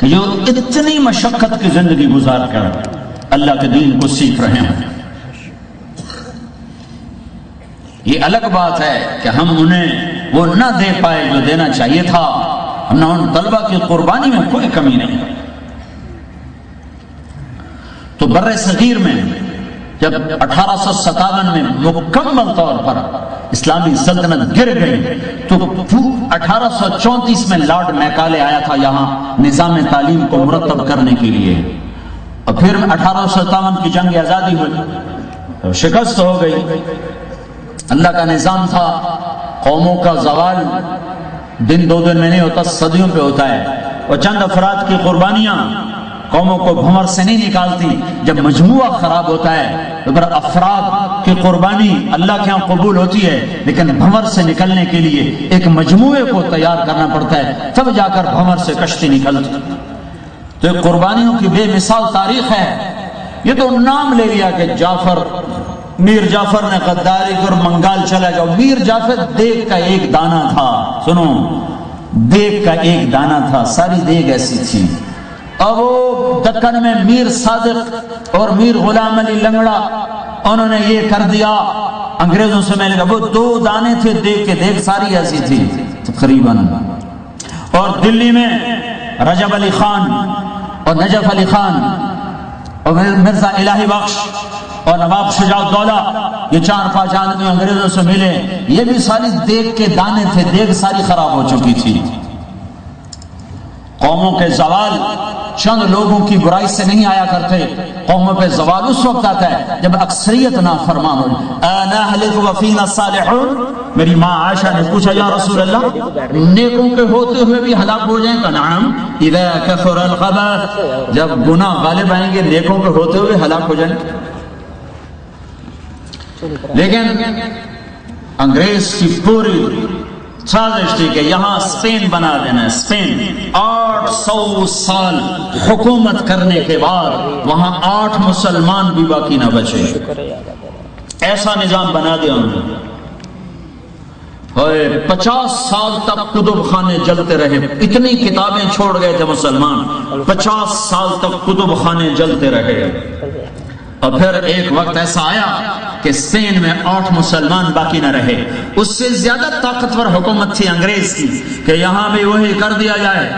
کہ جو اتنی مشقت کی زندگی گزار کر اللہ کے دین کو سیکھ رہے ہیں. یہ الگ بات ہے کہ ہم انہیں وہ نہ دے پائے جو دینا چاہیے تھا. ہم نے ان طلبہ کی قربانی میں کوئی کمی نہیں. تو بر صغیر میں جب 1857 میں مکمل طور پر اسلامی سلطنت گر گئی تو 1834 میں لارڈ میکالے آیا تھا یہاں نظام تعلیم کو مرتب کرنے کے لیے. اور پھر 1857 کی جنگ آزادی ہوئی، شکست ہو گئی. اللہ کا نظام تھا، قوموں کا زوال دن دو دن میں نہیں ہوتا، صدیوں پہ ہوتا ہے. اور چند افراد کی قربانیاں قوموں کو بھنور سے نہیں نکالتی. جب مجموعہ خراب ہوتا ہے تو پھر افراد کی قربانی اللہ کے ہاں قبول ہوتی ہے، لیکن بھنور سے نکلنے کے لیے ایک مجموعے کو تیار کرنا پڑتا ہے، تب جا کر بھنور سے کشتی نکلتی. تو یہ قربانیوں کی بے مثال تاریخ ہے. یہ تو نام لے لیا کہ میر جعفر نے غداری کر منگال چلا گیا. میر جعفر دیگ کا ایک دانہ تھا. سنو، دیگ کا ایک دانہ تھا، ساری دیگ ایسی تھی. اب وہ دکن میں میر صادق اور میر غلام علی لنگڑا انہوں نے یہ کر دیا، انگریزوں سے میں نے کہا وہ 2 دانے تھے دیگ کے، دیگ ساری ایسی تھی تقریباً. اور دلی میں رجب علی خان اور نجف علی خان اور مرزا الہی بخش اور نواب شجاع الدولہ، یہ 4-5 آدمی انگریزوں سے ملے. یہ بھی ساری دیگ کے دانے تھے، دیگ ساری خراب ہو چکی تھی. قوموں کے زوال چند لوگوں کی برائی سے نہیں آیا کرتے. قوموں پہ زوال اس وقت آتا ہے جب اکثریت نافرمان ہو. انہلک وفینا الصالحون. میری ماں عائشہ نے پوچھا یا رسول اللہ، نیکوں کے ہوتے ہوئے بھی ہلاک ہو جائیں؟ کہ نعم اذا کثر الخبث. جب گناہ غالب آئیں گے نیکوں کے ہوتے ہوئے ہلاک ہو جائیں. لیکن انگریز کی پوری سازش تھی کہ یہاں اسپین بنا دینا ہے. اسپین 800 سال حکومت کرنے کے بعد وہاں 8 مسلمان بھی باقی نہ بچے. ایسا نظام بنا دیا انہوں نے. 50 سال تک کتب خانے جلتے رہے. اتنی کتابیں چھوڑ گئے تھے مسلمان، 50 سال تک کتب خانے جلتے رہے. اور پھر ایک وقت ایسا آیا کہ اسپین میں 8 مسلمان باقی نہ رہے. اس سے زیادہ طاقتور حکومت تھی انگریز کی کہ یہاں بھی وہی کر دیا جائے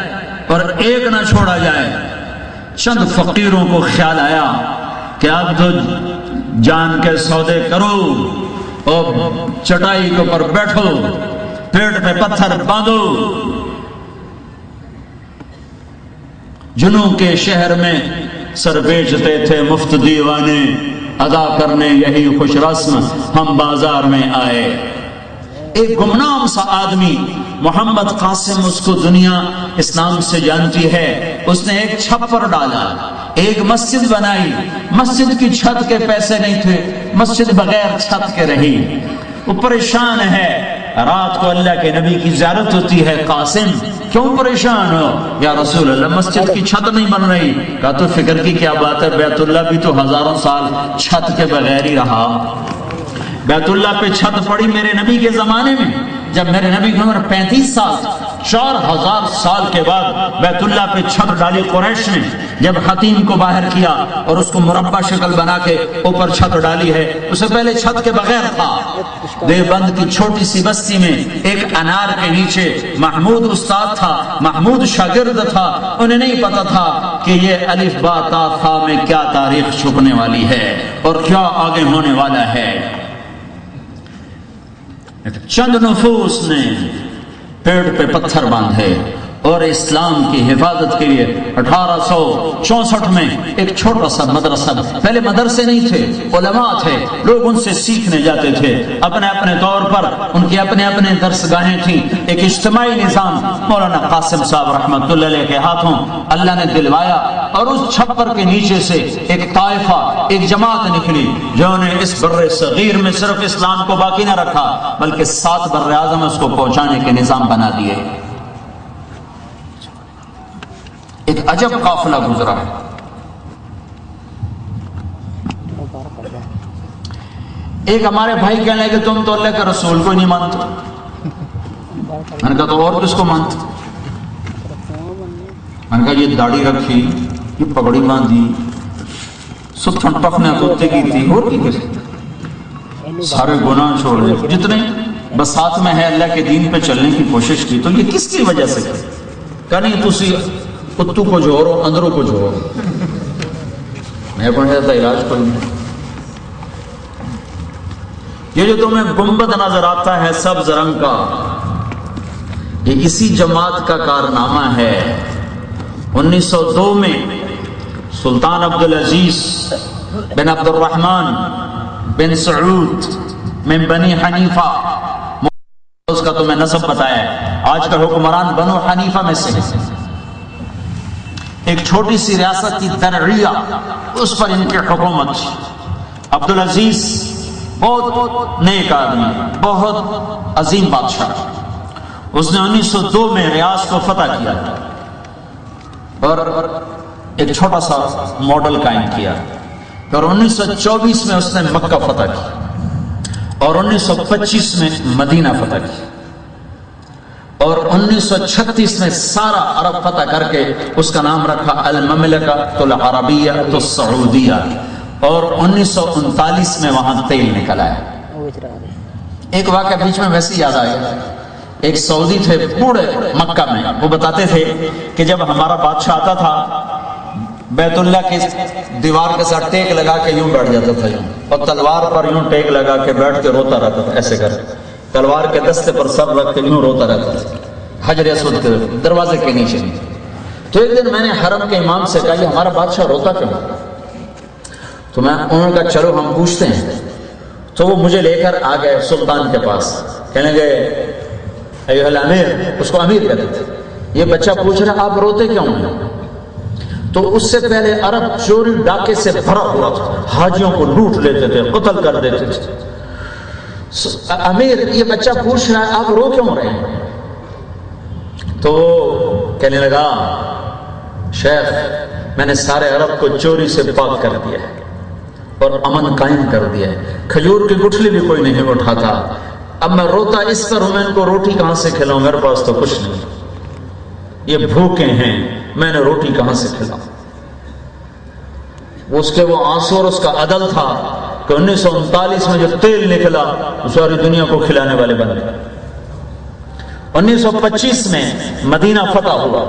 اور ایک نہ چھوڑا جائے. چند فقیروں کو خیال آیا کہ اب تو جان کے سودے کرو اور چٹائی کے اوپر بیٹھو، پیٹ پہ پتھر باندھو. جنوں کے شہر میں سر بیچتے تھے مفت دیوانے، ادا کرنے یہی خوش رسم ہم بازار میں آئے. ایک گمنام سا آدمی محمد قاسم، اس کو دنیا اسلام سے جانتی ہے، اس نے ایک چھپر ڈالا، ایک مسجد بنائی. مسجد کی چھت کے پیسے نہیں تھے، مسجد بغیر چھت کے رہی. وہ پریشان ہے. رات کو اللہ کے نبی کی زیارت ہوتی ہے. قاسم کیوں پریشان ہو؟ یا رسول اللہ مسجد کی چھت نہیں بن رہی. کہا تو فکر کی کیا بات ہے، بیت اللہ بھی تو ہزاروں سال چھت کے بغیر ہی رہا. بیت اللہ پہ چھت پڑی میرے نبی کے زمانے میں، جب میرے نبی کی عمر 35 سال، 4000 سال کے بعد بیت اللہ پہ چھت ڈالی قریش نے. جب حتیم کو باہر کیا اور اس کو مربع شکل بنا کے اوپر چھت ڈالی ہے. اس سے پہلے چھت کے بغیر تھا. دیوبند کی چھوٹی سی بستی میں ایک انار کے نیچے محمود استاد تھا، محمود شاگرد تھا. انہیں نہیں پتا تھا کہ یہ الف با تا ثا میں کیا تاریخ چھپنے والی ہے اور کیا آگے ہونے والا ہے. چند نفوس نے پیٹ پہ پتھر باندھے اور اسلام کی حفاظت کے لیے 1864 میں ایک چھوٹا سا مدرسہ. پہلے مدرسے نہیں تھے، علماء تھے، لوگ ان سے سیکھنے جاتے تھے اپنے اپنے طور پر. ان کی اپنے اپنے درسگاہیں تھیں. ایک اجتماعی نظام مولانا قاسم صاحب رحمۃ اللہ علیہ کے ہاتھوں اللہ نے دلوایا. اور اس چھپر کے نیچے سے ایک طائفہ، ایک جماعت نکلی جو نے اس بر صغیر میں صرف اسلام کو باقی نہ رکھا بلکہ 7 بر اعظم اس کو پہنچانے کے نظام بنا دیے. ایک عجب قافلہ گزرا. ایک ہمارے بھائی کہنے لگے تم تو اللہ کے رسول کو نہیں مانتے. میں نے کہا تو اور کس کو مانتے؟ میں نے کہا یہ داڑھی رکھی، یہ پگڑی باندھی، ستھن ٹفنے توتے کی تھی، اور کی کسی سارے گناہ چھوڑے جتنے بس ساتھ میں ہے، اللہ کے دین پہ چلنے کی کوشش کی. تو یہ کس کی وجہ سے کہ نہیں تسی اتو کو جوڑو اندروں کو جوڑو. میں پڑھا تھا علاج کوئی نہیں. یہ جو تمہیں گنبد نظر آتا ہے سبز رنگ کا، یہ اسی جماعت کا کارنامہ ہے. 1902 میں سلطان عبدالعزیز بن عبد الرحمن بن سعود من بنی حنیفہ، اس کا تمہیں نسب بتایا ہے، آج کا حکمران بنو حنیفہ میں سے ہے. ایک چھوٹی سی ریاست کی درعیہ، اس پر ان کی حکومت. عبدالعزیز بہت نیک آدمی، بہت عظیم بادشاہ. اس نے 1902 میں ریاض کو فتح کیا اور ایک چھوٹا سا ماڈل قائم کیا. اور 1924 میں اس نے مکہ فتح کی اور 1925 میں مدینہ فتح کی اور 1936 میں سارا عرب فتح کر کے اس کا نام رکھا المملکۃ العربیہ السعودیہ. اور 1939 میں وہاں تیل نکل آیا. ایک واقعہ بیچ میں ویسے یاد آیا. ایک سعودی تھے بوڑھے مکہ میں، وہ بتاتے تھے کہ جب ہمارا بادشاہ آتا تھا بیت اللہ کی دیوار کے ساتھ ٹیک لگا کے یوں بیٹھ جاتا تھا، یوں، اور تلوار پر یوں ٹیک لگا کے بیٹھ کے روتا رہتا تھا، ایسے کر تلوار کے دستے پر سر رکھ کے یوں روتا رہتا تھا حجر اسود کے دروازے کے نیچے. تو ایک دن میں نے حرم کے امام سے کہا یہ ہمارا بادشاہ روتا کیوں؟ تو میں انہوں نے کہا چلو ہم پوچھتے ہیں. تو وہ مجھے لے کر آ گئے سلطان کے پاس، کہنے گئے ایھا الامیر، اس کو امیر کہتے تھے، یہ بچہ پوچھ رہا آپ روتے کیوں ہیں؟ تو اس سے پہلے عرب چوری ڈاکے سے بھرا ہوا تھا، حاجیوں کو لوٹ لیتے تھے، قتل کر دیتے تھے. امیر یہ بچہ پوچھ رہا ہے آپ رو کیوں رہے ہیں؟ تو کہنے لگا شیخ میں نے سارے عرب کو چوری سے پاک کر دیا ہے اور امن قائم کر دیا ہے، کھجور کی گٹھلی بھی کوئی نہیں اٹھاتا. اب میں روتا اس پر ہوں، میں ان کو روٹی کہاں سے کھلاؤں؟ میرے پاس تو کچھ نہیں، یہ بھوکے ہیں، میں نے روٹی کہاں سے کھلاؤں؟ اس کے وہ آنسو اور اس کا عدل تھا کہ 1939 میں جو تیل نکلا وہ ساری دنیا کو کھلانے والے بن گئے. 1925 میں مدینہ فتح ہوا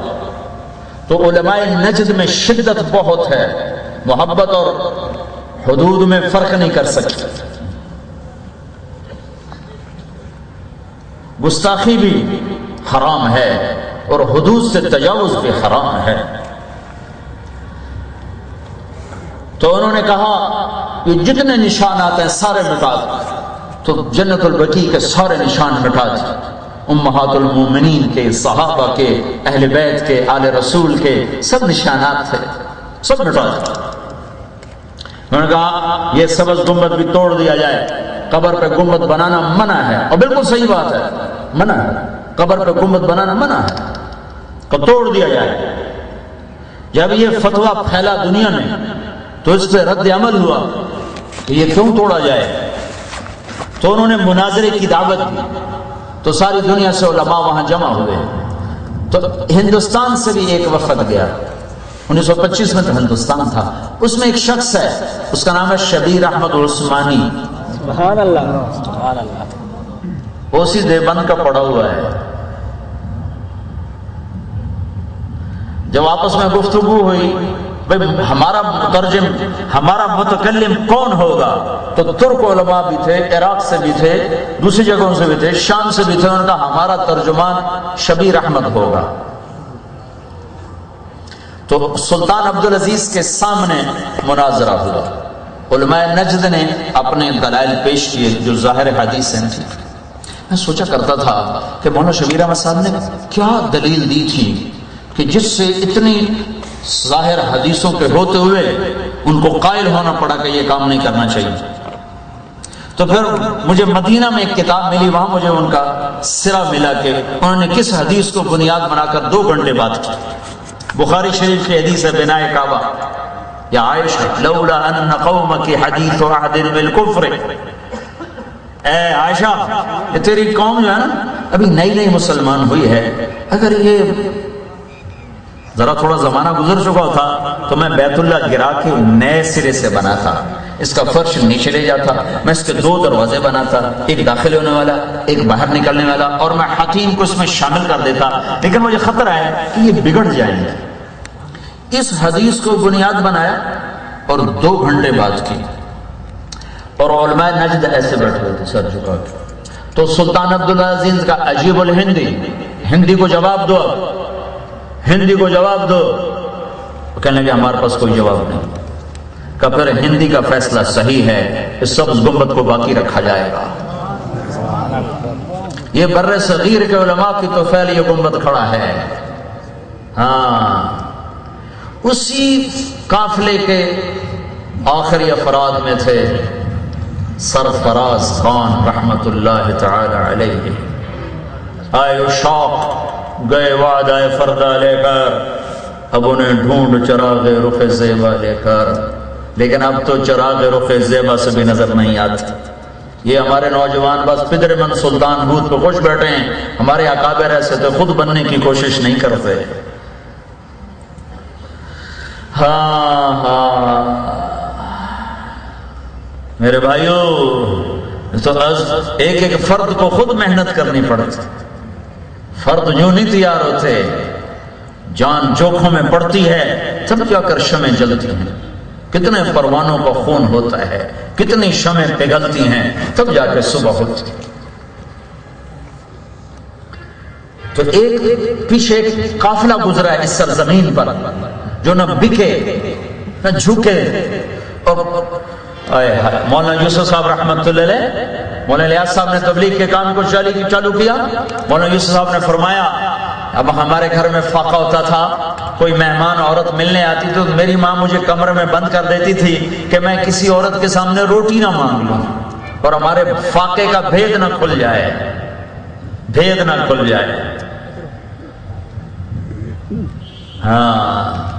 تو علماء نجد میں شدت بہت ہے، محبت اور حدود میں فرق نہیں کر سکتے. گستاخی بھی حرام ہے اور حدود سے تجاوز بھی حرام ہے. تو انہوں نے کہا یہ جتنے نشانات ہیں سارے مٹا دو. تو جنت البقیع کے سارے نشان مٹا دیے، امہات المومنین کے، صحابہ کے، اہل بیت کے، آل رسول کے سب نشانات تھے، سب مٹا دیے. انہوں نے کہا یہ سبز گنبد بھی توڑ دیا جائے، قبر پہ گنبد بنانا منع ہے. اور بالکل صحیح بات ہے، منع ہے، قبر پہ گنبد بنانا منع ہے، تو توڑ دیا جائے. جب یہ فتویٰ پھیلا دنیا میں تو اس پہ رد عمل ہوا کہ یہ کیوں توڑا جائے. تو انہوں نے مناظرے کی دعوت دی تو ساری دنیا سے علماء وہاں جمع ہوئے. تو ہندوستان سے بھی ایک وفد گیا، 1925 میں تو ہندوستان تھا. اس میں ایک شخص ہے، اس کا نام ہے شبیر احمد عثمانی. سبحان اللہ سبحان اللہ. وہ اسی دیوبند کا پڑھا ہوا ہے. جب آپس میں گفتگو ہوئی بھئی ہمارا مترجم، ہمارا متکلم کون ہوگا؟ تو ترک علماء بھی تھے، عراق سے بھی تھے، دوسری جگہوں سے بھی تھے، شام سے بھی تھے. انہوں نے کہا ہمارا ترجمان شبیر احمد ہوگا. تو سلطان عبدالعزیز کے سامنے مناظرہ ہوا. علماء نجد نے اپنے دلائل پیش کیے جو ظاہر حدیث ہیں. میں سوچا کرتا تھا کہ مولانا شبیر احمد صاحب نے کیا دلیل دی تھی کہ جس سے اتنی ظاہر حدیثوں کے ہوتے ہوئے ان کو قائل ہونا پڑا کہ یہ کام نہیں کرنا چاہیے. تو پھر مجھے مدینہ میں ایک کتاب ملی، وہاں مجھے ان کا سرا ملا کہ انہوں نے کس حدیث کو بنیاد بنا کر 2 گھنٹے بات کی. بخاری شریف کی حدیث ہے بناء کعبہ، یا عائشہ لولا ان قومک حدیث عہد بالکفر، اے عائشہ یہ تیری قوم جو ہے نا ابھی نئی نئی مسلمان ہوئی ہے، اگر یہ ذرا تھوڑا زمانہ گزر چکا تھا تو میں بیت اللہ گرا کے نئے سرے سے بنا تھا، اس کا فرش نیچے لے جاتا، میں اس کے 2 دروازے بناتا، ایک داخل ہونے والا ایک باہر نکلنے والا، اور میں حتیم کو اس میں شامل کر دیتا، لیکن مجھے خطرہ ہے کہ یہ بگڑ جائیں گے۔ اس حدیث کو بنیاد بنایا اور 2 گھنٹے بات کی، اور علماء نجد ایسے بیٹھے ہوئے تھے سر جھکا کے۔ تو سلطان عبدالعزیز کا عجیب الہندی، ہندی کو جواب دو، ہندی کو جواب دو، کہنے لگے ہمارے پاس کوئی جواب نہیں۔ کہ پھر ہندی کا فیصلہ صحیح ہے، اس سبز گنبد کو باقی رکھا جائے گا۔ یہ بر صغیر کے علماء کی توفیل یہ گنبد کھڑا ہے۔ ہاں، اسی قافلے کے آخری افراد میں تھے سرفراز خان رحمت اللہ تعالی علیہ۔ آئے شوق گئے وعدہ فردہ لے کر، اب انہیں ڈھونڈ چراغ رخ زیبا لے کر، لیکن اب تو چراغ رخ زیبا سے بھی نظر نہیں آتی۔ یہ ہمارے نوجوان بس پدر من سلطان بود پہ خوش بیٹھے ہیں، ہمارے اکابر ایسے تو خود بننے کی کوشش نہیں کرتے۔ ہاں ہاں میرے بھائیو، تو ایک ایک فرد کو خود محنت کرنی پڑتی، فرد یوں نہیں تیار ہوتے، جان جوکھوں میں پڑتی ہے تب جا کر شمیں جلتی ہیں، کتنے پروانوں کا خون ہوتا ہے، کتنی شمیں پگھلتی ہیں تب جا کے صبح ہوتی۔ تو ایک پیچھے ایک قافلہ گزرا ہے اس سرزمین پر جو نہ بکے نہ جھکے۔ اور مولانا یوسف صاحب رحمت اللہ علیہ، مولانا الیاس صاحب نے تبلیغ کے کام کو چالو کیا۔ مولانا یوسف صاحب نے فرمایا اب ہمارے گھر میں فاقہ ہوتا تھا، کوئی مہمان عورت ملنے آتی تو میری ماں مجھے کمرے میں بند کر دیتی تھی کہ میں کسی عورت کے سامنے روٹی نہ مانگ لوں اور ہمارے فاقے کا بھید نہ کھل جائے، بھید نہ کھل جائے۔ ہاں